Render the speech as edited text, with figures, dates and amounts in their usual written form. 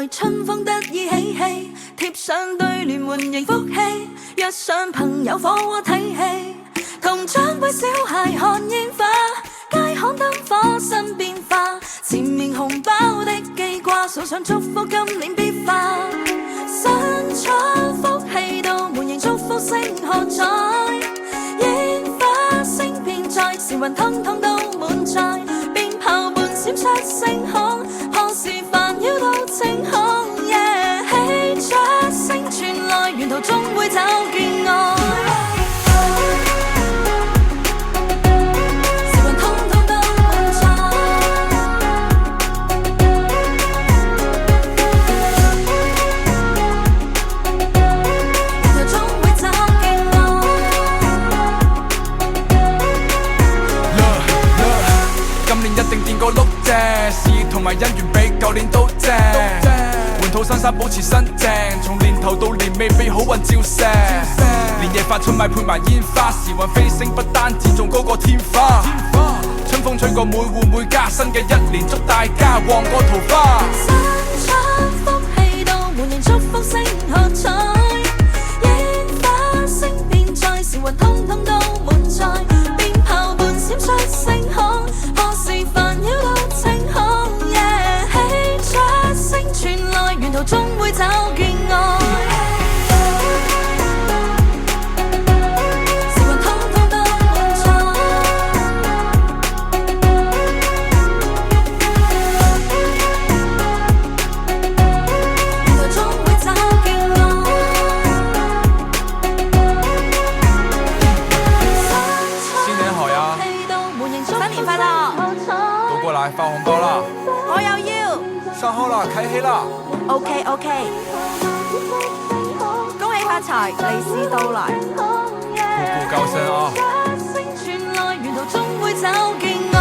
來春風得意嬉戲，貼上對聯換迎福氣，約上朋友火鍋睇戲，同將杯小孩看煙花，街巷燈火新變化，前面紅包的記掛，數上祝福今年必發，新春福氣到，滿迎祝福聲喝彩，煙花聲遍在，時運通通都滿載，鞭炮伴閃出星空，何時煩擾都清空，喜出聲傳來，沿途總會找見愛。個碌蔗，事業同埋姻緣比舊年都正，換套新衫保持新淨，從年頭到年尾俾好運照射，連夜發出賣配埋煙花，時運飛升不單止仲高過天花，春風吹過每戶每家，新嘅一年祝大家旺過桃花，新春福氣到，滿迎祝福聲喝彩，煙花聲遍在，時運通通都滿載，鞭炮伴閃出星空，何時煩擾都清空，喜出聲傳來，沿途總會找見愛。發紅包啦！我又要生開啦，啟起啦 ！OK， 恭喜發財，利是到來，步步救星啊！聲傳來，沿途總會找見。